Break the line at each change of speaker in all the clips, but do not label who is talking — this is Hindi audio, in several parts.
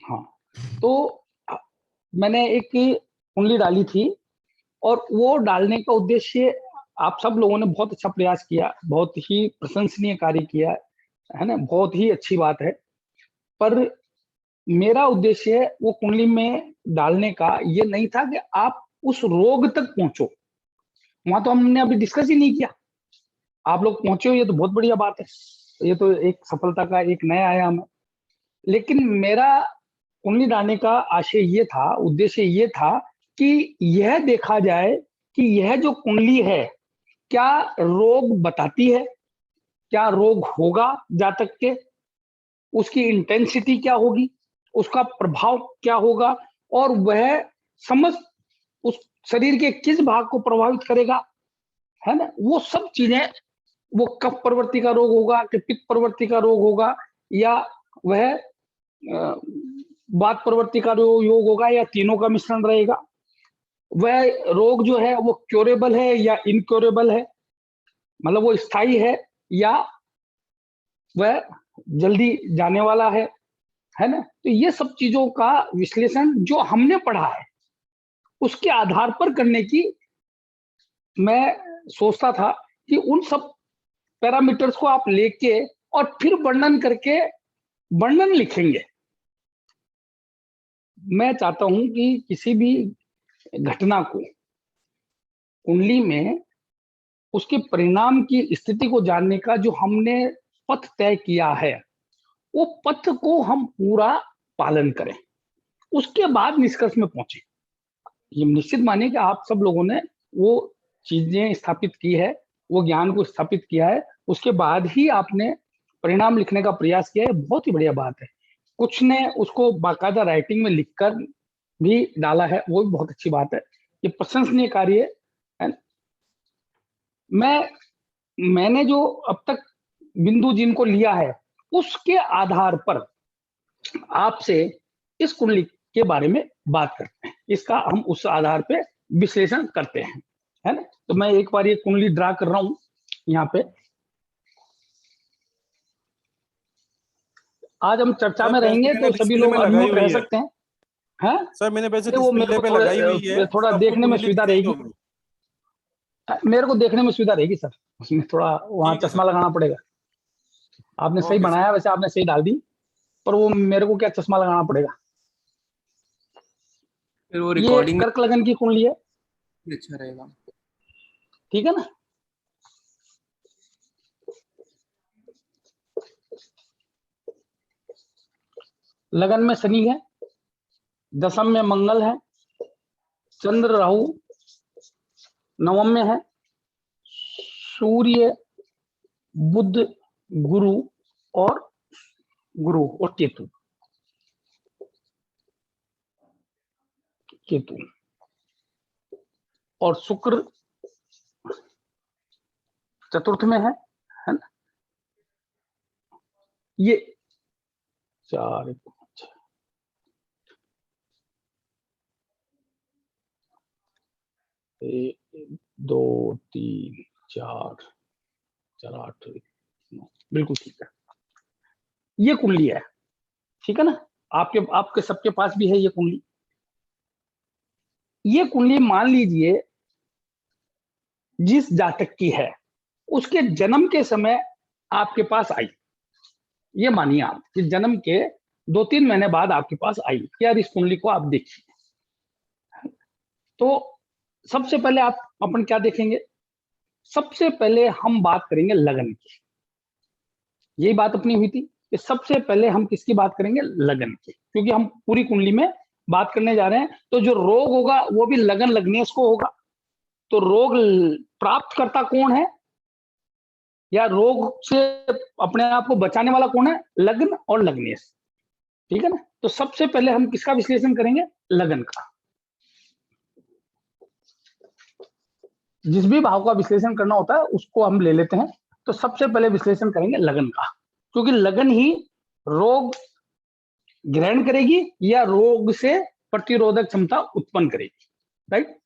हाँ, तो मैंने एक कुंडली डाली थी और वो डालने का उद्देश्य, आप सब लोगों ने बहुत अच्छा प्रयास किया, बहुत ही प्रशंसनीय कार्य किया, है ना, बहुत ही अच्छी बात है। पर मेरा उद्देश्य वो कुंडली में डालने का ये नहीं था कि आप उस रोग तक पहुंचो, वहां तो हमने अभी डिस्कस ही नहीं किया। आप लोग पहुंचे हो, ये तो बहुत बढ़िया बात है, ये तो एक सफलता का एक नया आयाम है। लेकिन मेरा कुंडली डालने का आशय ये था, उद्देश्य ये था कि यह देखा जाए कि यह जो कुंडली है क्या रोग बताती है, क्या रोग होगा जातक के, उसकी इंटेंसिटी क्या होगी, उसका प्रभाव क्या होगा, और वह समस्त उस शरीर के किस भाग को प्रभावित करेगा, है ना, वो सब चीजें, वो कफ प्रवृत्ति का रोग होगा कि पित्त प्रवृत्ति का रोग होगा, या वह वात प्रवृत्ति का योग होगा, या तीनों का मिश्रण रहेगा, वह रोग जो है वो क्योरेबल है या इनक्योरेबल है, मतलब वो स्थायी है या वह जल्दी जाने वाला है ना। तो ये सब चीजों का विश्लेषण जो हमने पढ़ा है उसके आधार पर करने की मैं सोचता था कि उन सब पैरामीटर्स को आप लेके और फिर वर्णन करके वर्णन लिखेंगे। मैं चाहता हूं कि किसी भी घटना को कुंडली में उसके परिणाम की स्थिति को जानने का जो हमने पथ तय किया है, वो पथ को हम पूरा पालन करें, उसके बाद निष्कर्ष में पहुंचे। ये निश्चित मानिए कि आप सब लोगों ने वो चीजें स्थापित की है, वो ज्ञान को स्थापित किया है, उसके बाद ही आपने परिणाम लिखने का प्रयास किया है, बहुत ही बढ़िया बात है। कुछ ने उसको बाकायदा राइटिंग में लिखकर भी डाला है, वो भी बहुत अच्छी बात है, ये प्रशंसनीय कार्य है। मैंने जो अब तक बिंदु जिनको लिया है उसके आधार पर आपसे इस कुंडली के बारे में बात करते हैं, इसका हम उस आधार पे विश्लेषण करते हैं, है ना। तो मैं एक बार ये कुंडली ड्रा कर रहा हूं यहाँ पे। आज हम चर्चा
सर
में
वैसे
रहेंगे
मैंने
तो सभी
डिस्प्ले
लोग
में लगाई
अनम्यूट रह
हुई है।
सकते हैं। हाँ,
सर मैंने वैसे
नहीं वो मेरे
डिस्प्ले
को
पे लगाई हुई है,
थोड़ा थोड़ा
आपको
देखने में
कुंडली
सुविधा
दिख रही
रहेगी,
होगी।
मेरे को देखने में सुविधा रहेगी सर, उसमें थोड़ा वहां
ठीक है
चश्मा
सर।
लगाना पड़ेगा। आपने सही
ओके सर।
बनाया, वैसे आपने सही डाल दी, पर वो मेरे को क्या चश्मा लगाना पड़ेगा।
फिर वो
ये
रिकॉर्डिंग में
कर्क लगन की कुंडली है,
अच्छा रहेगा।
ठीक है ना। लगन में शनि है, दशम में मंगल है, चंद्र राहु नवम में है, सूर्य बुध गुरु और केतु केतु और शुक्र चतुर्थ में है ना। ये 4 5 1 2 3 4 4 8 9, बिल्कुल ठीक है। ये कुंडली है, ठीक है ना। आपके सबके पास भी है ये कुंडली। ये कुंडली मान लीजिए जिस जातक की है उसके जन्म के समय आपके पास आई, ये मानिए आप कि जन्म के 2-3 महीने बाद आपके पास आई कि यार इस कुंडली को आप देखिए। तो सबसे पहले आप अपन क्या देखेंगे, सबसे पहले हम बात करेंगे लगन की। यही बात अपनी हुई थी कि सबसे पहले हम किसकी बात करेंगे, लगन की, क्योंकि हम पूरी कुंडली में बात करने जा रहे हैं। तो जो रोग होगा वो भी लगन लग्नेश को होगा। तो रोग प्राप्त करता कौन है या रोग से अपने आप को बचाने वाला कौन है, लग्न और लग्नेश, ठीक है ना। तो सबसे पहले हम किसका विश्लेषण करेंगे, लगन का। जिस भी भाव का विश्लेषण करना होता है उसको हम ले लेते हैं। तो सबसे पहले विश्लेषण करेंगे लगन का, क्योंकि लगन ही रोग ग्रहण करेगी या रोग से प्रतिरोधक क्षमता उत्पन्न करेगी, राइट।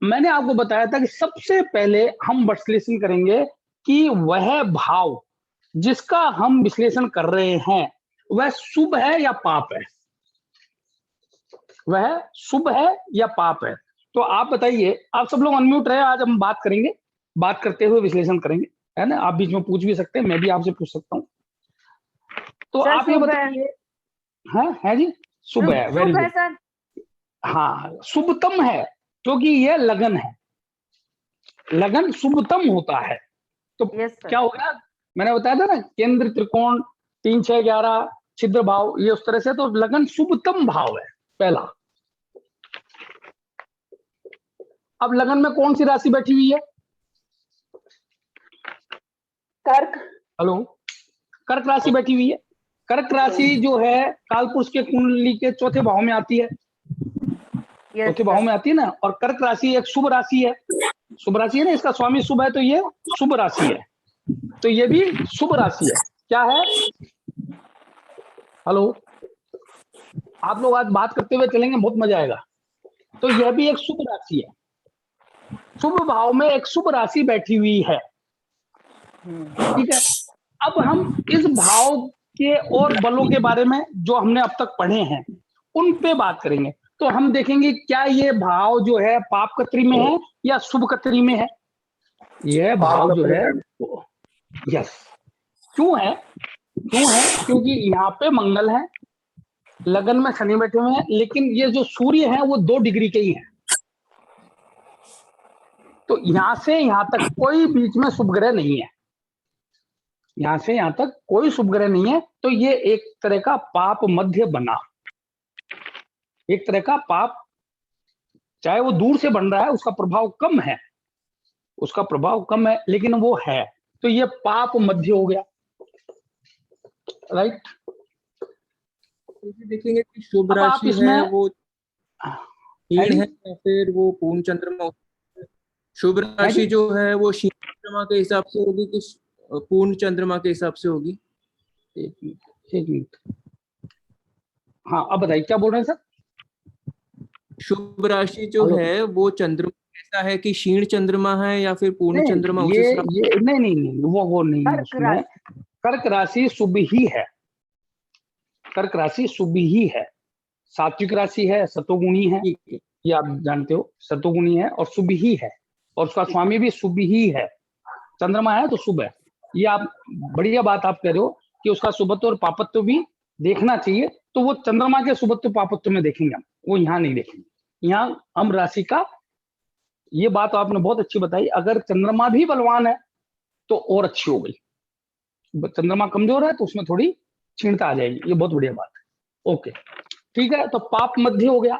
मैंने आपको बताया था कि सबसे पहले हम विश्लेषण करेंगे कि वह भाव जिसका हम विश्लेषण कर रहे हैं वह शुभ है या पाप है। वह शुभ है या पाप है। तो आप बताइए, आप सब लोग अनम्यूट रहे, आज हम बात करेंगे, बात करते हुए विश्लेषण करेंगे, है ना। आप बीच में पूछ भी सकते हैं, मैं भी आपसे पूछ सकता हूँ। तो आप ये बताइए। हाँ है जी, शुभ है, वेरी गुड।
सर
हाँ, शुभतम है, क्योंकि ये लगन है, लगन शुभतम होता है। तो क्या होगा, मैंने बताया था ना, केंद्र त्रिकोण 3 6 11 छिद्र भाव, ये उस तरह से, तो लगन शुभतम भाव है पहला। अब लगन में कौन सी राशि बैठी हुई है?
कर्क।
हेलो, कर्क राशि बैठी हुई है। कर्क राशि जो है कालपुरुष के कुंडली के चौथे भाव में आती है, चौथे भाव में आती है ना। और कर्क राशि एक शुभ राशि है, शुभ राशि है ना, इसका स्वामी शुभ है, तो ये शुभ राशि है, तो ये भी शुभ राशि है। क्या है? हेलो, आप लोग आज बात करते हुए चलेंगे, बहुत मजा आएगा। तो यह भी एक शुभ राशि है, शुभ भाव में एक शुभ राशि बैठी हुई है, ठीक है। अब हम इस भाव के और बलों के बारे में जो हमने अब तक पढ़े हैं उन पे बात करेंगे। तो हम देखेंगे क्या ये भाव जो है पाप कत्री में है या शुभ कत्री में है। यह भाव जो है, यस, क्यों है, क्यों है? क्योंकि यहाँ पे मंगल है, लगन में शनि बैठे हुए हैं, लेकिन ये जो सूर्य है वो 2 डिग्री के ही है। तो यहां से यहां तक कोई बीच में शुभ ग्रह नहीं है, यहां से यहां तक कोई शुभ ग्रह नहीं है। तो ये एक तरह का पाप मध्य बना, एक तरह का पाप, चाहे वो दूर से बन रहा है, उसका प्रभाव कम है, उसका प्रभाव कम है, लेकिन वो है। तो ये पाप मध्य हो गया, राइट।
देखेंगे कि शुभ राशि है वो क्षीण है या फिर वो पूर्ण चंद्रमा। शुभ राशि जो है वो क्षीण चंद्रमा के हिसाब से होगी कि पूर्ण चंद्रमा के हिसाब से होगी?
एक मिनट, हाँ अब बताइए क्या बोल रहे हैं सर।
शुभ राशि जो है वो चंद्रमा ऐसा है कि क्षीण चंद्रमा है या फिर पूर्ण चंद्रमा?
ये नहीं, वो नहीं है उसमें। कर्क राशि शुभ ही है, कर्क राशि शुभ ही है, सात्विक राशि है, सतोगुणी है, ये आप जानते हो, सतोगुणी है और शुभ ही है, और उसका स्वामी भी शुभ ही है, चंद्रमा है तो शुभ है। ये आप बढ़िया बात आप कह रहे हो कि उसका शुभत्व और पापत्व भी देखना चाहिए। तो वो चंद्रमा के शुभत्व पापत्व में देखेंगे हम, वो यहाँ नहीं देखेंगे। यहाँ हम राशि का, ये बात आपने बहुत अच्छी बताई, अगर चंद्रमा भी बलवान है तो और अच्छी हो गई, चंद्रमा कमजोर है तो उसमें थोड़ी क्षीणता आ जाएगी, ये बहुत बढ़िया बात है। ओके, ठीक है, तो पाप मध्य हो गया।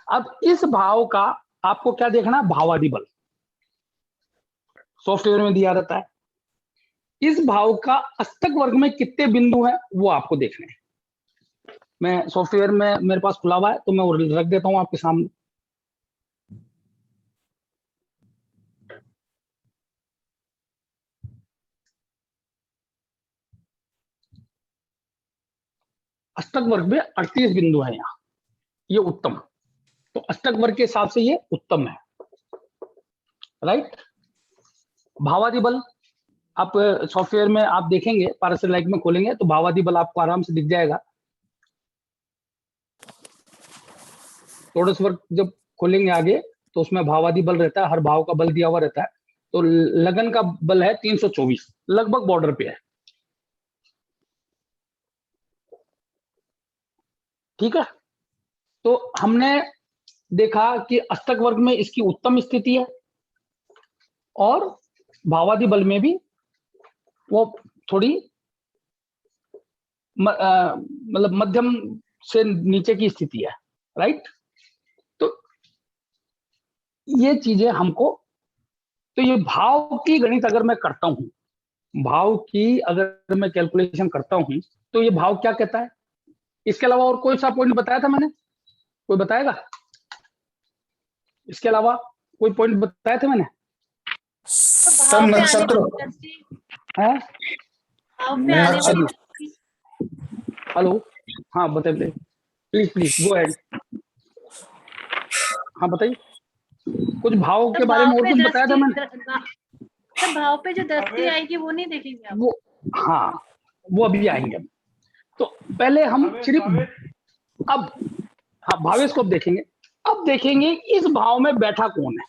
अब इस भाव का आपको क्या देखना है, भावादि बल सॉफ्टवेयर में दिया रहता है। इस भाव का अष्टक वर्ग में कितने बिंदु हैं वो आपको देखने हैं। मैं सॉफ्टवेयर में मेरे पास खुला हुआ है तो मैं वो रख देता हूं आपके सामने। अष्टक वर्ग में 38 बिंदु है यहाँ, ये उत्तम, तो अष्टक वर्ग के हिसाब से ये उत्तम है, राइट। भावादि बल आप सॉफ्टवेयर में आप देखेंगे, पारसल लाइक में खोलेंगे तो भावादि बल आपको आराम से दिख जाएगा। टोडस वर्ग जब खोलेंगे आगे तो उसमें भावादि बल रहता है, हर भाव का बल दिया हुआ रहता है। तो लगन का बल है 324, लगभग बॉर्डर पे है, ठीक है। तो हमने देखा कि अष्टक वर्ग में इसकी उत्तम स्थिति है और भावादि बल में भी वो थोड़ी मतलब मध्यम से नीचे की स्थिति है, राइट। तो ये चीजें हमको, तो ये भाव की गणित अगर मैं करता हूं, भाव की अगर मैं कैलकुलेशन करता हूं तो ये भाव क्या कहता है। इसके अलावा और कोई सा पॉइंट बताया था मैंने, कोई बताएगा? इसके अलावा कोई पॉइंट बताए थे मैंने?
सब नक्षत्र
है।
नक्षत्र।
हेलो, हाँ बताइए प्लीज, प्लीज गो अहेड। हाँ बताइए, कुछ भाव के बारे में और कुछ बताया था मैंने?
तो भाव पे जो दृष्टि आएगी वो नहीं देखेंगे आप?
वो, हाँ वो अभी आएंगे। तो पहले हम सिर्फ, अब हाँ भावेश को अब देखेंगे। अब देखेंगे इस भाव में बैठा कौन है।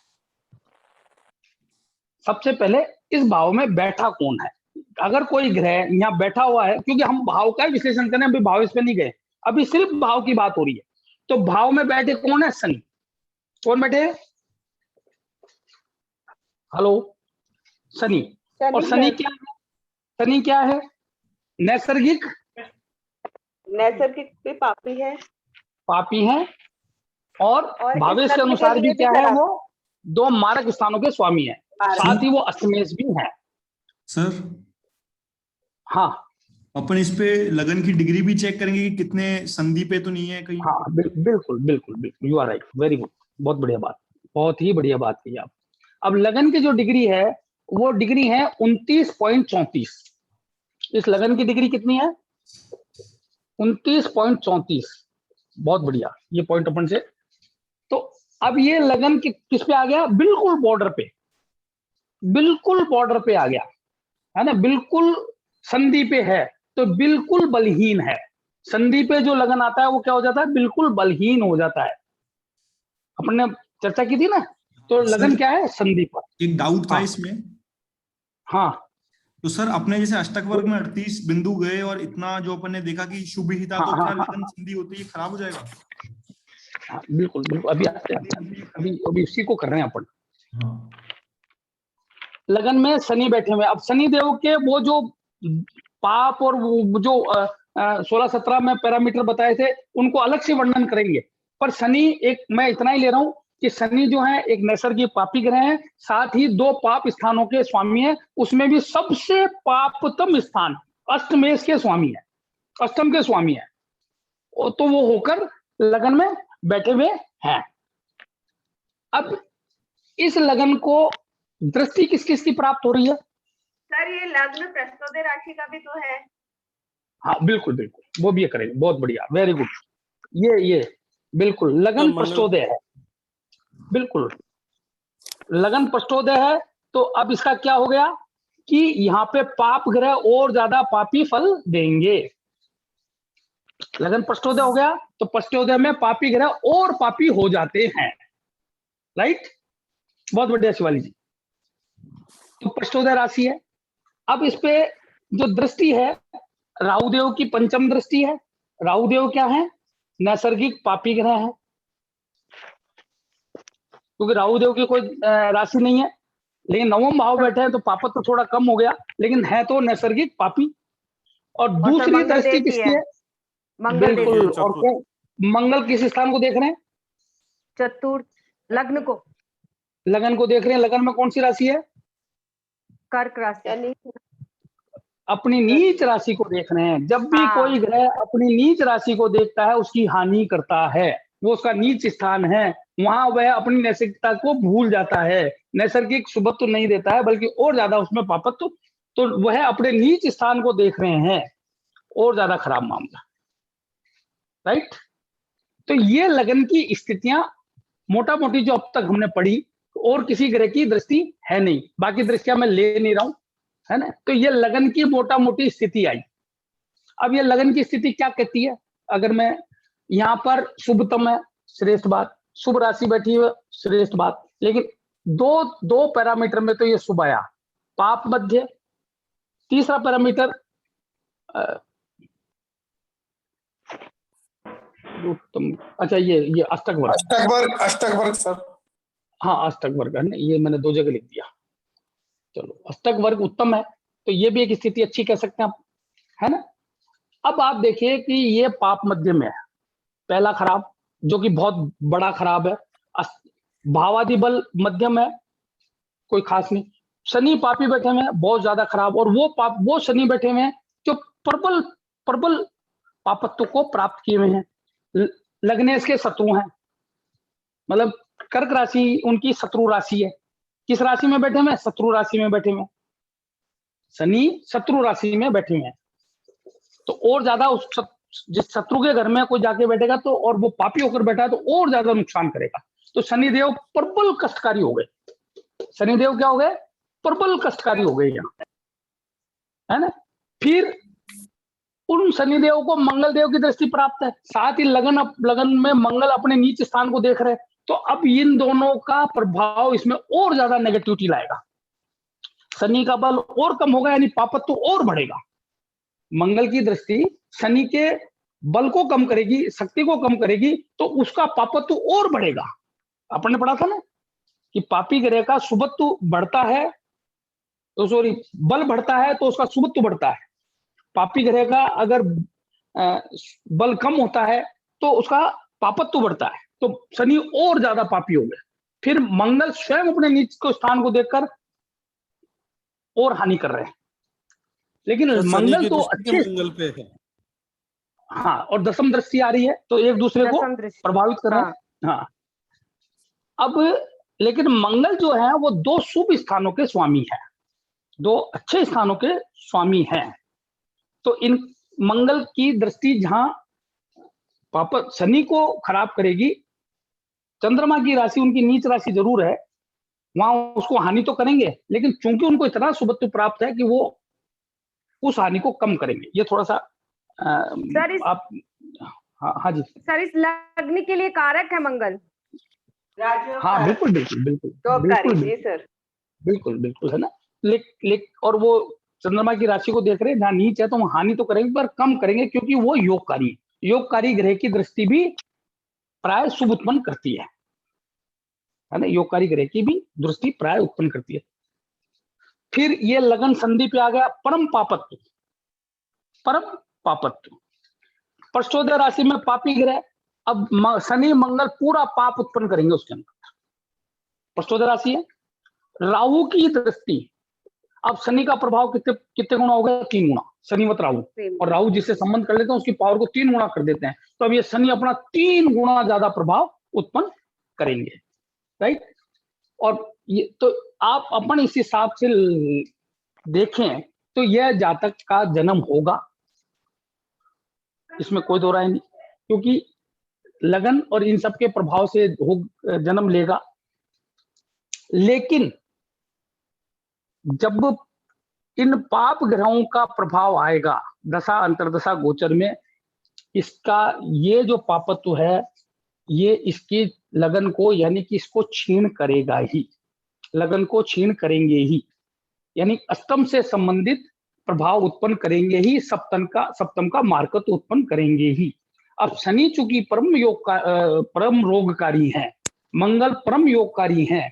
सबसे पहले इस भाव में बैठा कौन है। अगर कोई ग्रह यहाँ बैठा हुआ है, क्योंकि हम भाव का विश्लेषण करने अभी भाव इस पे नहीं गए, अभी सिर्फ भाव की बात हो रही है। तो भाव में बैठे कौन है? शनि। कौन बैठे? हेलो, शनि। और शनि क्या है? शनि क्या है? नैसर्गिक
भी पापी है।
पापी है। और भावेश के अनुसार भी क्या है? वो 2 मारक स्थानों के स्वामी है, साथ ही वो अष्टमेश भी है।
सर
हाँ,
अपन इस पे लगन की डिग्री भी चेक करेंगे कि कितने संधि पे तो नहीं है कहीं।
हाँ, बिल्कुल बिल्कुल बिल्कुल, you are right, very good, बहुत बढ़िया बात, बहुत ही बढ़िया बात की आप। अब लगन की जो डिग्री है वो डिग्री है 29.34। इस लगन की डिग्री कितनी है? 29.34। बहुत बढ़िया, ये पॉइंट अपन से। तो अब ये लगन किस पे आ गया? बिल्कुल बॉर्डर पे, बिल्कुल बॉर्डर पे आ गया है ना, बिल्कुल संधि पे है, तो बिल्कुल बलहीन है। संधि पे जो लगन आता है वो क्या हो जाता है? बिल्कुल बलहीन हो जाता है। अपन ने चर्चा की थी ना, तो लगन क्या है? संधि पर।
एक डाउट था
हाँ,
इसमें।
हाँ,
तो सर अपने जैसे अष्टक वर्ग में 38 बिंदु गए और इतना जो अपन ने देखा कि शुभ ही था,
हाँ,
तो
हाँ,
क्या
हाँ,
लगन संधि होती है खराब हो जाएगा?
हाँ, बिल्कुल बिल्कुल, अभी आते हैं, अभी उसी को कर रहे हैं अपन।
हाँ
लगन में शनि बैठे हुए। अब शनि देव के वो जो पाप और वो जो 16-17 में पैरामीटर बताए थे उनको अलग से वर्णन करेंगे। पर शनि एक, मैं इतना ही ले रहा हूं कि शनि जो है एक नैसर्गिक पापी ग्रह है, साथ ही 2 पाप स्थानों के स्वामी है, उसमें भी सबसे पापतम स्थान अष्टमेश के स्वामी है, अष्टम के स्वामी है। तो वो होकर लगन में बैठे हुए हैं। अब इस लगन को दृष्टि किस किस की प्राप्त हो रही है?
सर ये लग्न प्रस्तोदय राशि का भी तो है।
हाँ बिल्कुल बिल्कुल, वो भी करेंगे, बहुत बढ़िया, वेरी गुड। ये बिल्कुल लगन प्रस्तोदय है, बिल्कुल लगन प्रस्तोदय है। तो अब इसका क्या हो गया कि यहाँ पे पाप ग्रह और ज्यादा पापी फल देंगे। लगन प्रस्तोदय हो गया तो प्रस्तोदय में पापी ग्रह और पापी हो जाते हैं, राइट। बहुत बढ़िया शिवाली जी। तो प्रस्तोदय राशि है। अब इस पे जो दृष्टि है, राहुदेव की पंचम दृष्टि है। राहुदेव क्या है? नैसर्गिक पापी ग्रह है, क्योंकि राहुदेव की कोई राशि नहीं है, लेकिन नवम भाव बैठे हैं तो पापत्व तो थोड़ा कम हो गया, लेकिन है तो नैसर्गिक पापी। और दूसरी दृष्टि किसकी है? बिल्कुल। और मंगल किस स्थान को देख रहे हैं?
चतुर्थ लग्न को,
लगन को देख रहे हैं। लगन में कौन सी राशि है?
कर्क राशि,
अपनी नीच राशि को देख रहे हैं। जब भी कोई ग्रह अपनी नीच राशि को देखता है उसकी हानि करता है, वो उसका नीच स्थान है, वहां वह अपनी नैसर्गिकता को भूल जाता है, नैसर्गिक शुभत्व नहीं देता है, बल्कि और ज्यादा उसमें पापत्व। तो वह अपने नीच स्थान को देख रहे हैं, और ज्यादा खराब मामला, राइट। तो ये लगन की स्थितियां मोटा मोटी जो अब तक हमने पढ़ी, और किसी ग्रह की दृष्टि है नहीं, बाकी दृष्टियां मैं ले नहीं रहा हूं, है ना। तो ये लगन की मोटा मोटी स्थिति आई। अब ये लगन की स्थिति क्या कहती है? अगर मैं यहाँ पर शुभतम है, श्रेष्ठ बात, शुभ राशि बैठी है, श्रेष्ठ बात, लेकिन दो पैरामीटर में तो ये शुभ आया, पाप मध्य। तीसरा पैरामीटर उत्तम, अच्छा ये अष्टक वर्ग,
अष्टक वर्ग सर।
हाँ अष्टक वर्ग है ना, ये मैंने 2 जगह लिख दिया। चलो, अष्टक वर्ग उत्तम है, तो ये भी एक स्थिति अच्छी कह सकते हैं आप, है ना। अब आप देखिए कि ये पाप मध्य में है, पहला खराब, जो कि बहुत बड़ा खराब है। भावादि बल मध्यम है, कोई खास नहीं। शनि पापी बैठे हुए हैं, बहुत ज्यादा खराब। और वो शनि बैठे हुए हैं जो प्रबल प्रबल पापत्व को प्राप्त किए हुए हैं। लग्नेश के शत्रु हैं, मतलब कर्क राशि उनकी शत्रु राशि है। किस राशि में बैठे हुए? शत्रु राशि में बैठे हुए। शनि शत्रु राशि में बैठे हुए हैं, तो और ज्यादा उस जिस शत्रु के घर में कोई जाके बैठेगा तो, और वो पापी होकर बैठा है तो और ज्यादा नुकसान करेगा। तो शनिदेव प्रबल कष्टकारी हो गए। शनिदेव क्या हो गए? प्रबल कष्टकारी हो गए यहाँ, है ना। फिर उन शनिदेव को मंगल देव की दृष्टि प्राप्त है, साथ ही लगन में मंगल अपने नीच स्थान को देख रहे हैं, तो अब इन दोनों का प्रभाव इसमें और ज्यादा नेगेटिविटी लाएगा। शनि का बल और कम होगा, यानी पापत्व और बढ़ेगा। मंगल की दृष्टि शनि के बल को कम करेगी, शक्ति को कम करेगी, तो उसका पापत्व और बढ़ेगा। अपन ने पढ़ा था ना कि पापी ग्रह का शुभत्व बढ़ता है, तो सॉरी बल बढ़ता है तो उसका शुभत्व बढ़ता है। पापी ग्रह का अगर बल कम होता है तो उसका पापत्व बढ़ता है, तो शनि और ज्यादा पापी हो गए। फिर मंगल स्वयं अपने नीच को स्थान को देखकर और हानि कर रहे हैं, लेकिन
तो
मंगल तो
अच्छे
अच्छे
मंगल पे है।
हाँ, और दसम दृष्टि आ रही है तो एक दूसरे को
दसम दृष्टि।
प्रभावित कर रहे हैं। हाँ, अब लेकिन मंगल जो है वो दो शुभ स्थानों के स्वामी है, दो अच्छे स्थानों के स्वामी हैं। तो इन मंगल की दृष्टि जहां पाप शनि को खराब करेगी, चंद्रमा की राशि उनकी नीच राशि जरूर है, वहां उसको हानि तो करेंगे, लेकिन चूंकि उनको इतना शुभत्व प्राप्त है कि वो उस हानि को कम करेंगे। ये थोड़ा सा
सर
आप हाँ जी
सर, इस लग्न के लिए कारक है मंगल।
हाँ बिल्कुल बिल्कुल बिल्कुल
बिल्कुल जी सर,
बिल्कुल बिल्कुल है ना। और वो चंद्रमा की राशि को देख रहे हैं, जहां नीच है तो हम हानि तो करेंगे पर कम करेंगे, क्योंकि वो योगकारी ग्रह की दृष्टि भी प्राय शुभ उत्पन्न करती है ना। योगकारी ग्रह की भी दृष्टि प्राय उत्पन्न करती है। फिर ये लगन संधि पे आ गया परम पापत्व। पृष्ठोदय राशि में पापी ग्रह, अब शनि मंगल पूरा पाप उत्पन्न करेंगे उसके अंदर। पृष्ठोदय राशि है, राहु की दृष्टि, अब शनि का प्रभाव कितने गुना हो गया? 3 गुना। शनिवत राहु, और राहु जिससे संबंध कर लेते हैं उसकी पावर को 3 गुना कर देते हैं, तो अब ये शनि अपना 3 गुना ज्यादा प्रभाव उत्पन्न करेंगे, राइट। और ये तो आप अपन इस हिसाब से देखें तो यह जातक का जन्म होगा, इसमें कोई दो राय नहीं, क्योंकि लगन और इन सब के प्रभाव से जन्म लेगा। लेकिन जब इन पाप ग्रहों का प्रभाव आएगा दशा अंतरदशा गोचर में, इसका ये जो पापत्व है ये इसकी लगन को, यानी कि इसको क्षीण करेगा ही, लगन को क्षीण करेंगे ही, यानी अष्टम से संबंधित प्रभाव उत्पन्न करेंगे ही, सप्तम का मार्कत्व उत्पन्न करेंगे ही। अब शनि चूंकि परम रोगकारी है, मंगल परम योगकारी है,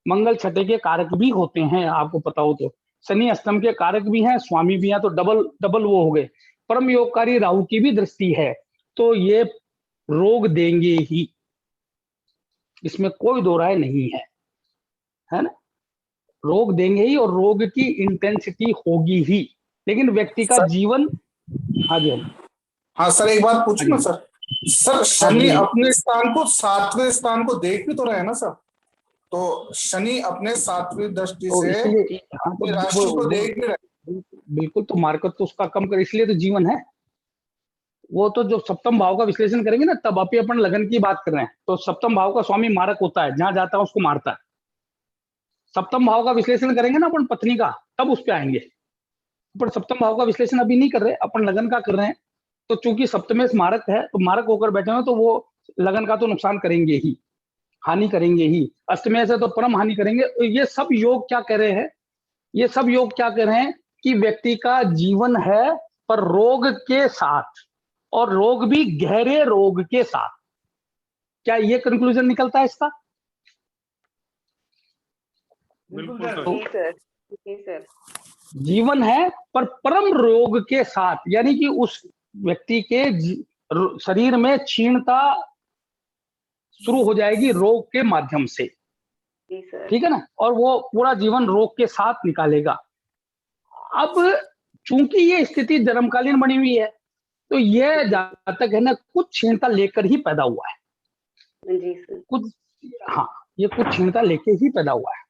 मंगल छठे के कारक भी होते हैं, आपको पता हो तो। शनि अष्टम के कारक भी हैं, स्वामी भी हैं, तो डबल वो हो गए। परम योगकारी राहु की भी दृष्टि है, तो ये रोग देंगे ही, इसमें कोई दो राय नहीं है ना। रोग देंगे ही, और रोग की इंटेंसिटी होगी ही, लेकिन व्यक्ति का जीवन। हाँ जी
हाँ सर, एक बात पूछूं ना सर, शनि अपने स्थान को 7वें स्थान को देख भी तो रहे हैं ना सर, तो शनि अपने 7वीं दृष्टि से राशि को देख भी रहे।
बिल्कुल, तो मार्केट तो उसका कम कर, इसलिए तो जीवन है वो। तो जो सप्तम भाव का विश्लेषण करेंगे ना, तब अभी अपन लगन की बात कर रहे हैं, तो सप्तम भाव का स्वामी मारक होता है, जहां जाता है उसको मारता है। सप्तम भाव का विश्लेषण करेंगे ना अपन पत्नी का, तब उस पर आएंगे। पर सप्तम भाव का विश्लेषण अभी नहीं कर रहे, अपन लगन का कर रहे हैं। तो चूंकि सप्तमेश मारक है, तो मारक होकर बैठे हैं, तो वो लगन का तो नुकसान करेंगे ही, हानि करेंगे ही। अष्टमेश है तो परम हानि करेंगे। ये सब योग क्या कह रहे हैं? ये सब योग क्या कह रहे हैं कि व्यक्ति का जीवन है पर रोग के साथ, और रोग भी गहरे रोग के साथ। क्या ये कंक्लूजन निकलता है इसका?
बिल्कुल
सर।
जीवन है पर परम रोग के साथ, यानी कि उस व्यक्ति के शरीर में क्षीणता शुरू हो जाएगी रोग के माध्यम से, ठीक है ना, और वो पूरा जीवन रोग के साथ निकालेगा। अब चूंकि ये स्थिति जन्मकालीन बनी हुई है, तो यह जातक है ना कुछ क्षीणता लेकर ही पैदा हुआ है
जी सर।
कुछ, हाँ, ये कुछ क्षीणता लेके ही पैदा हुआ है,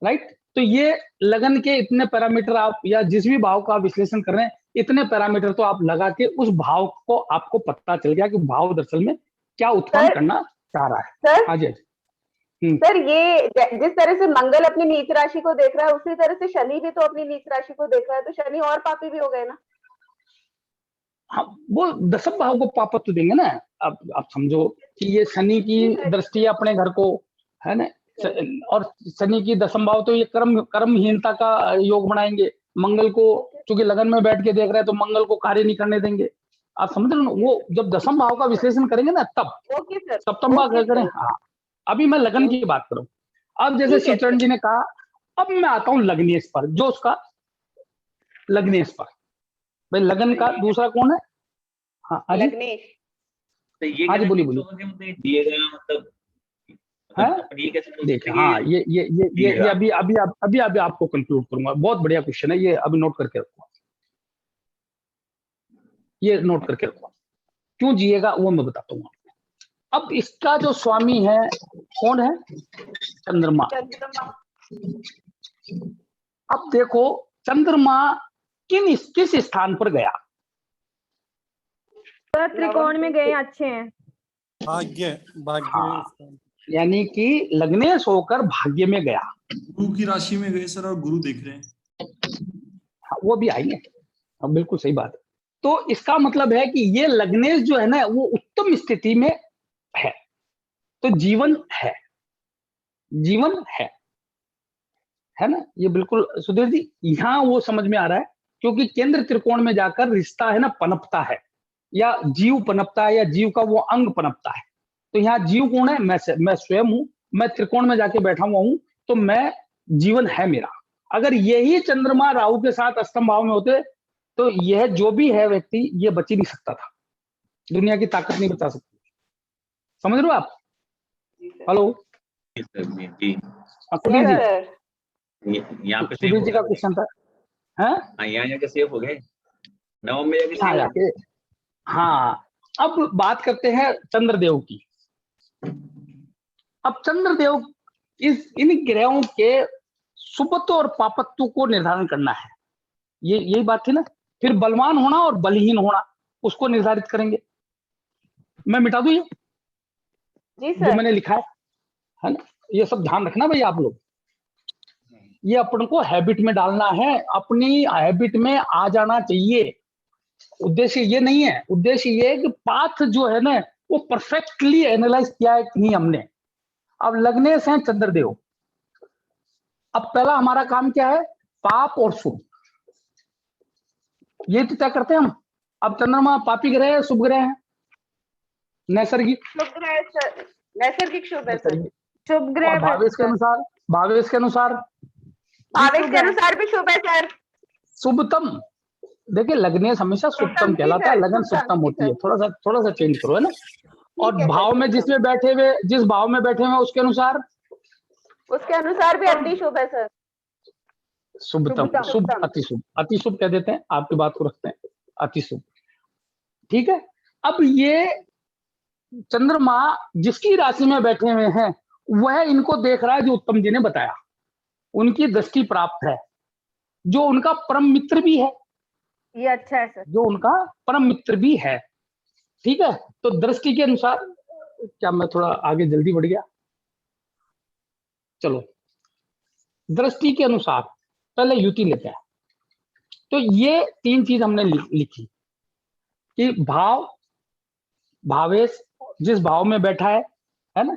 राइट। तो ये लगन के इतने पैरामीटर, आप या जिस भी भाव का विश्लेषण कर रहे हैं, इतने पैरामीटर तो आप लगा के उस भाव को आपको पता चल गया कि भाव दरअसल में क्या उत्पन्न करना चाह रहा है।
सर,
हाँ जी
सर, ये जिस तरह से मंगल अपनी नीच राशि को देख रहा है, उसी तरह से शनि भी तो अपनी नीच राशि को देख रहा है, तो शनि और पापी भी हो गए ना।
हाँ, वो दशम भाव को पापत्व देंगे ना। अब आप समझो कि ये शनि की दृष्टि है अपने घर को, है ना, और शनि की दशम भाव तो ये कर्महीनता का योग बनाएंगे। मंगल को चूंकि लगन में बैठ के देख रहे हैं तो मंगल को कार्य नहीं करने देंगे। आप समझ रहे हो ना, वो जब दशम भाव का विश्लेषण करेंगे ना तब
ओके सर,
सप्तम भाव क्या करें। हाँ, अभी मैं लगन की बात करूं। अब जैसे श्रीचरण जी ने कहा, अब मैं आता हूं लग्नेश पर, जो उसका लग्नेश पर। भाई लगन का दूसरा कौन है? हाँ अजी,
लग्नेश।
तो ये
हाँ जी, बोलिए बोलिए।
मतलब दिए गए मतलब
है
अपन ये कैसे बोल
देखिए,
सकते हैं
हाँ ये अभी आपको कंक्लूड करूंगा। बहुत बढ़िया क्वेश्चन है ये, अभी नोट करके रखो, ये नोट करके रखो। क्यों जिएगा वो मैं बताता हूँ आपको। अब इसका जो स्वामी है कौन है? चंद्रमा। अब देखो चंद्रमा किस स्थान पर गया?
सर त्रिकोण में गए, अच्छे हैं।
भाग्य, भाग्य।
हाँ, यानी कि लग्नेश होकर भाग्य में गया।
गुरु की राशि में गए सर, और गुरु देख रहे हैं।
हाँ, वो भी आएंगे। हाँ, बिल्कुल सही बात है। तो इसका मतलब है कि ये लग्नेश जो है ना वो उत्तम स्थिति में है, तो जीवन है, जीवन है ना। ये बिल्कुल सुधीर जी, यहाँ वो समझ में आ रहा है, क्योंकि केंद्र त्रिकोण में जाकर रिश्ता है ना पनपता है, या जीव पनपता है, या जीव का वो अंग पनपता है। तो यहाँ जीव कौन है? मैं स्वयं हूं। मैं त्रिकोण में जाके बैठा हुआ हूं, तो मैं जीवन है मेरा। अगर यही चंद्रमा राहु के साथ अष्टम भाव में होते तो यह जो भी है व्यक्ति ये बच ही नहीं सकता था, दुनिया की ताकत नहीं बचा सकती। समझ रहे हो आप? हेलो
जी,
सुधीर जी,
यहाँ पे
सुधीर जी का क्वेश्चन था।
हाँ, यहाँ जाके सेफ हो गए, नवम में
जाके। हाँ, अब बात करते हैं चंद्रदेव की। अब चंद्रदेव इन ग्रहों के शुभत्व और पापत्व को निर्धारण करना है, यही बात थी ना। फिर बलवान होना और बलहीन होना उसको निर्धारित करेंगे। मैं मिटा दूं ये
जी
जो
सर,
मैंने लिखा है ना। ये सब ध्यान रखना भाई आप लोग, ये अपन को हैबिट में डालना है, अपनी हैबिट में आ जाना चाहिए। उद्देश्य ये नहीं है, उद्देश्य ये है कि पाथ जो है ना वो परफेक्टली एनालाइज किया है कि नहीं हमने। अब लग्नेश हैं चंद्रदेव। अब पहला हमारा काम क्या है? पाप और शुभ, ये तो तय करते हैं हम। अब चंद्रमा पापी ग्रह है, शुभ ग्रह है? नैसर्गिक
नैसर्गिक शुभ है सर।
शुभ ग्रह
भावेश के अनुसार, भावेश के अनुसार
भी शुभ है सर।
शुभतम। देखिए लग्नेश हमेशा शुभतम कहलाता है, लगन शुभतम होती है। थोड़ा सा चेंज करो, है ना। और भाव में जिस भाव में बैठे हुए उसके अनुसार
भी अति शुभ है सर।
शुभतम, शुभ, अति शुभ, अति शुभ कह देते हैं, आपकी बात को रखते हैं अति शुभ। ठीक है। अब ये चंद्रमा जिसकी राशि में बैठे हुए हैं वह इनको देख रहा है, जो उत्तम जी ने बताया, उनकी दृष्टि प्राप्त है, जो उनका परम मित्र भी है।
ये अच्छा है सर,
जो उनका परम मित्र भी है। ठीक है। तो दृष्टि के अनुसार, क्या मैं थोड़ा आगे जल्दी बढ़ गया? चलो, दृष्टि के अनुसार पहले युति लेते हैं। तो ये तीन चीज हमने लिखी कि भाव, भावेश जिस भाव में बैठा है ना।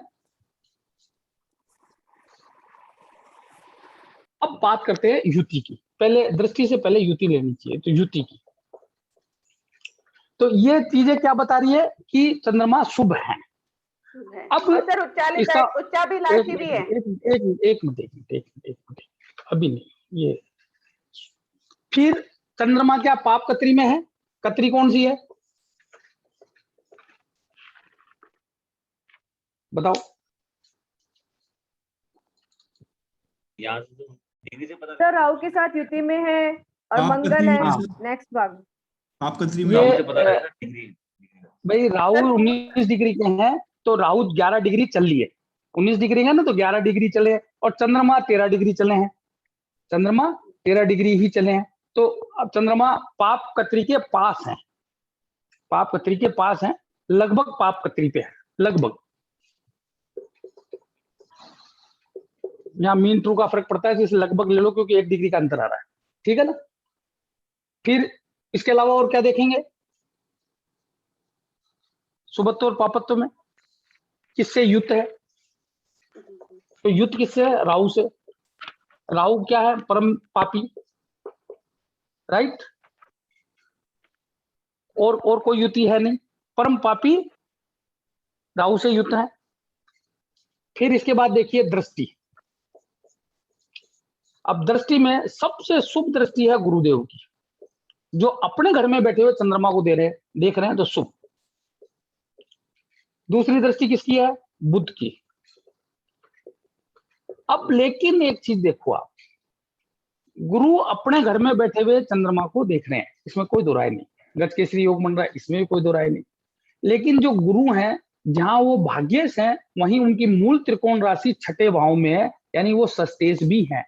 अब बात करते हैं युति की। पहले दृष्टि से पहले युति लेनी चाहिए, तो युति की। तो ये चीजें क्या बता रही है कि चंद्रमा शुभ है। अब
सर उच्चाभिलाषी भी है।
एक मिनट, अभी नहीं। ये फिर चंद्रमा क्या पाप कत्री में है? कत्री कौन सी है बताओ?
सर राहु के साथ युति में है और मंगल है नेक्स्ट भाग।
आप कत्री में
भाई राहु 19 डिग्री के हैं, तो राहु 11 डिग्री चल लिए। 19 डिग्री है ना, तो 11 डिग्री चले, और चंद्रमा 13 डिग्री चले हैं। चंद्रमा 13 डिग्री ही चले हैं। तो अब चंद्रमा पाप कत्री के पास है, पाप कत्री के पास है, लगभग पाप कत्री पे है, लगभग। यहाँ मीन ट्रू का फर्क पड़ता है, जिसे लगभग ले लो क्योंकि 1 डिग्री का अंतर आ रहा है। ठीक है ना। फिर इसके अलावा और क्या देखेंगे? शुभत्व और पापत्व में किससे युक्त है? तो युक्त किससे है? राहु से। राहु क्या है? परम पापी, राइट। और कोई युति है नहीं, परम पापी राहु से युक्त है। फिर इसके बाद देखिए दृष्टि। अब दृष्टि में सबसे शुभ दृष्टि है गुरुदेव की, जो अपने घर में बैठे हुए चंद्रमा को देख रहे हैं, तो शुभ। दूसरी दृष्टि किसकी है? बुध की। अब लेकिन एक चीज देखो आप, गुरु अपने घर में बैठे हुए चंद्रमा को देख रहे हैं, इसमें कोई दो राय नहीं। गजकेसरी योग बन रहा है, इसमें भी कोई दो राय नहीं। लेकिन जो गुरु हैं, जहां वो भाग्येश हैं, वहीं उनकी मूल त्रिकोण राशि छठे भाव में है, यानी वो सस्तेश भी हैं।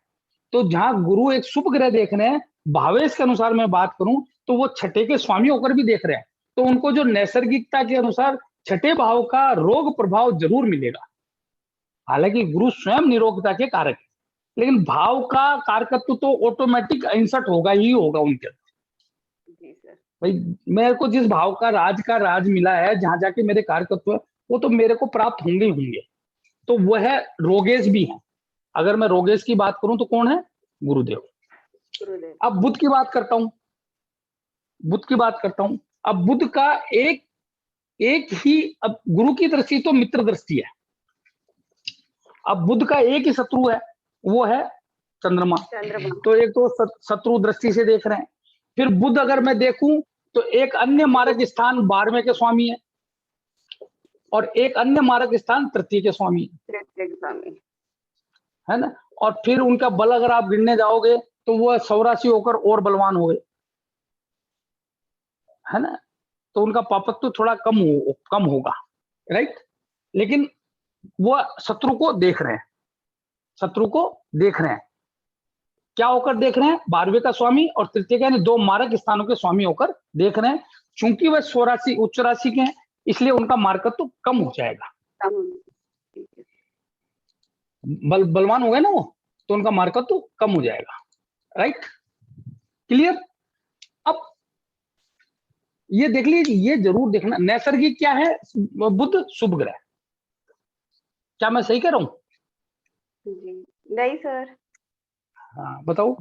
तो जहां गुरु एक शुभ ग्रह देख रहे हैं, भावेश के अनुसार मैं बात करूं तो वो छठे के स्वामी होकर भी देख रहे हैं, तो उनको जो नैसर्गिकता के अनुसार छठे भाव का रोग प्रभाव जरूर मिलेगा। हालांकि गुरु स्वयं निरोगता के कारक है, लेकिन भाव का कारकत्व तो ऑटोमेटिक इंसर्ट होगा ही होगा उनके अंदर। भाई मेरे को जिस भाव का राज मिला है, जहां जाके मेरे कारकत्व, वो तो मेरे को प्राप्त होंगे ही होंगे। तो वह रोगेश भी है। अगर मैं रोगेश की बात करूं तो कौन है? गुरुदेव। अब बुध की बात करता हूं, अब बुध का एक ही, अब गुरु की दृष्टि तो मित्र दृष्टि है, अब बुध का एक ही शत्रु है, वो है चंद्रमा। तो एक तो शत्रु दृष्टि से देख रहे हैं। फिर बुध अगर मैं देखूं तो एक अन्य मारक स्थान 12वें के स्वामी है, और एक अन्य मारक स्थान तृतीय के स्वामी है ना। और फिर उनका बल अगर आप गिनने जाओगे तो वो 100 राशि होकर और बलवान हो गए, है ना। तो उनका पापत्व थोड़ा कम होगा, राइट। लेकिन वो शत्रु को देख रहे हैं, क्या होकर देख रहे हैं? 12वें का स्वामी और तृतीय का, यानी दो मारक स्थानों के स्वामी होकर देख रहे हैं। चूंकि वह 100 राशि उच्च राशि के हैं, इसलिए उनका मार्कत्व कम हो जाएगा। बलवान हो गए ना वो, तो उनका मार्कत्व कम हो जाएगा, राइट। क्लियर। अब ये देख लीजिए, ये जरूर देखना, नैसर्गिक क्या है? बुध शुभ ग्रह। क्या मैं सही कह रहा हूं?
नहीं सर।
हाँ बताओ।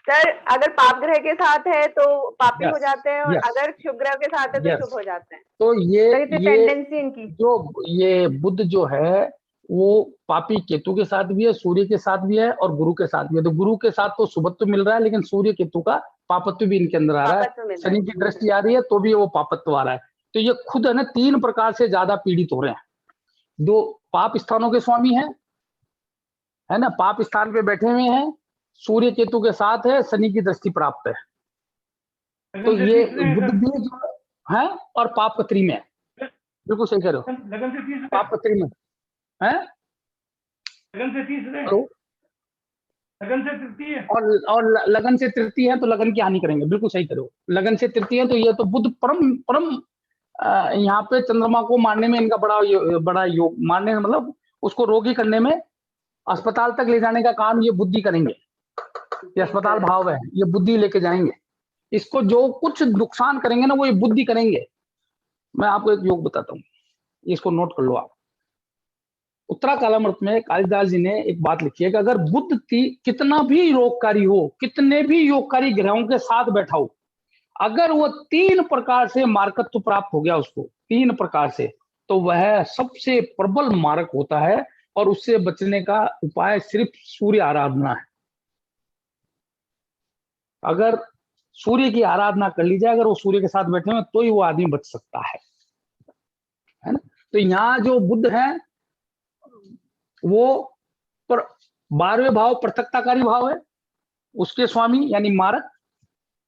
सर अगर पाप ग्रह के साथ है तो पापी हो जाते हैं, और
yes.
अगर शुभ ग्रह के साथ है तो शुभ हो जाते हैं।
तो ये
टेंडेंसी इनकी,
जो ये बुध जो है वो पापी केतु के साथ भी है, सूर्य के साथ भी है, और गुरु के साथ भी है। तो गुरु के साथ तो शुभत्व मिल रहा है, लेकिन सूर्य केतु का पापत्व भी इनके अंदर आ रहा है। शनि की दृष्टि आ रही है तो भी वो पापत्व आ रहा है। तो ये खुद है ना 3 प्रकार से ज्यादा पीड़ित हो रहे हैं। 2 पाप स्थानों के स्वामी है ना, पाप स्थान पे बैठे हुए हैं, सूर्य केतु के साथ है, शनि की दृष्टि प्राप्त है। तो ये बुध भी जो है, और पाप पत्री में है। बिल्कुल सही कह रहे हो, पाप पत्री में है,
लगन से 30 है, लगन से तृतीय है,
और लगन से तृतीय है, तो लगन की हानि करेंगे। बिल्कुल सही करो, लगन से तृतीय है, तो ये तो बुध परम यहाँ पे चंद्रमा को मारने में इनका बड़ा योग, मारने मतलब उसको रोगी करने में, अस्पताल तक ले जाने का काम ये बुद्धि करेंगे। ये अस्पताल भाव है, ये बुद्धि लेके जाएंगे इसको। जो कुछ नुकसान करेंगे ना, वो ये बुद्धि करेंगे। मैं आपको एक योग बताता हूँ, इसको नोट कर लो आप। उत्तरा कालामृत में कालिदास जी ने एक बात लिखी है कि अगर बुध कितना भी योगकारी हो, कितने भी योगकारी ग्रहों के साथ बैठा हो, अगर वो 3 प्रकार से मारकत्व प्राप्त हो गया उसको, 3 प्रकार से, तो वह सबसे प्रबल मारक होता है। और उससे बचने का उपाय सिर्फ सूर्य आराधना है। अगर सूर्य की आराधना कर ली जाए, अगर वो सूर्य के साथ बैठे हुए, तो ही वो आदमी बच सकता है ना। तो यहाँ जो बुध है वो 12वें भाव पृथकताकारी भाव है, उसके स्वामी यानी मारक।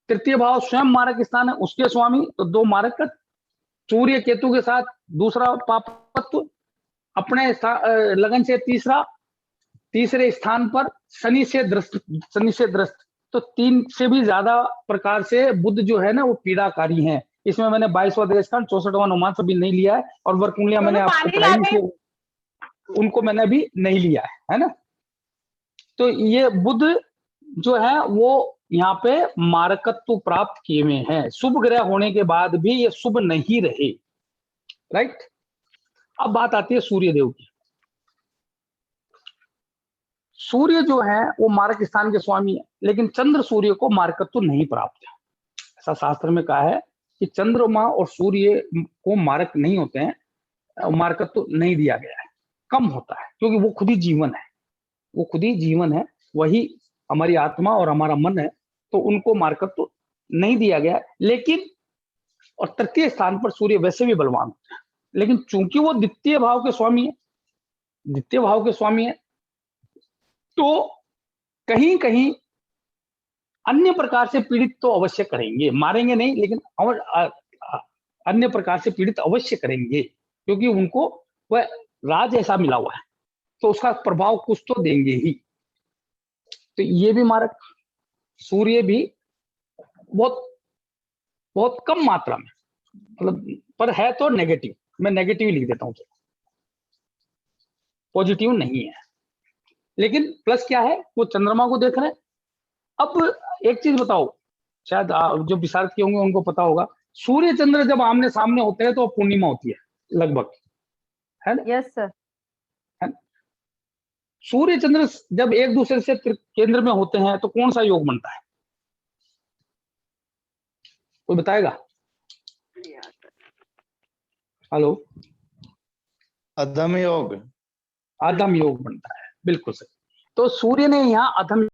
तृतीय भाव स्वयं मारक स्थान है, उसके स्वामी। तो 2 मारक, सूर्य केतु के साथ दूसरा पापत्व, अपने लगन से तीसरे स्थान पर शनि से दृष्ट। तो 3 से भी ज्यादा प्रकार से बुध जो है ना वो पीड़ाकारी हैं। इसमें मैंने 22वां देशकांड 64वां अनुमान सभी नहीं लिया है, और वर्कुंडलियां मैंने आपको पढ़ाई से उनको मैंने भी नहीं लिया है ना। तो ये बुध जो है वो यहाँ पे मारकत्व प्राप्त किए हुए हैं। शुभ ग्रह होने के बाद भी ये शुभ नहीं रहे, राइट। अब बात आती है सूर्य देव की। सूर्य जो है वो मारक स्थान के स्वामी है, लेकिन चंद्र सूर्य को मारकत्व नहीं प्राप्त है। ऐसा शास्त्र में कहा है कि चंद्रमा और सूर्य को मारक नहीं होते हैं, मारकत्व नहीं दिया गया है, कम होता है, क्योंकि वो खुद ही जीवन है, वो खुद ही जीवन है, वही हमारी आत्मा और हमारा मन है, तो उनको मारकत्व नहीं दिया गया है। लेकिन और तृतीय स्थान पर सूर्य वैसे भी बलवान होते हैं, लेकिन चूंकि वो द्वितीय भाव के स्वामी है, द्वितीय भाव के स्वामी है, तो कहीं कहीं अन्य प्रकार से पीड़ित तो अवश्य करेंगे, मारेंगे नहीं, लेकिन अन्य प्रकार से पीड़ित अवश्य करेंगे, क्योंकि उनको वह राज ऐसा मिला हुआ है, तो उसका प्रभाव कुछ तो देंगे ही। तो ये भी मारक, सूर्य भी बहुत बहुत कम मात्रा में, मतलब पर है तो नेगेटिव, मैं नेगेटिव लिख देता हूं, पॉजिटिव नहीं है। लेकिन प्लस क्या है, वो चंद्रमा को देख रहे हैं। अब एक चीज बताओ, शायद जो विशारद किए होंगे उनको पता होगा, सूर्य चंद्र जब आमने सामने होते हैं तो पूर्णिमा होती है लगभग, है ना?
Yes sir.
सूर्य चंद्र जब एक दूसरे से केंद्र में होते हैं तो कौन सा योग बनता है, कोई बताएगा? हेलो?
अधम योग।
अधम योग बनता है, बिल्कुल सही। तो सूर्य ने यहाँ अधम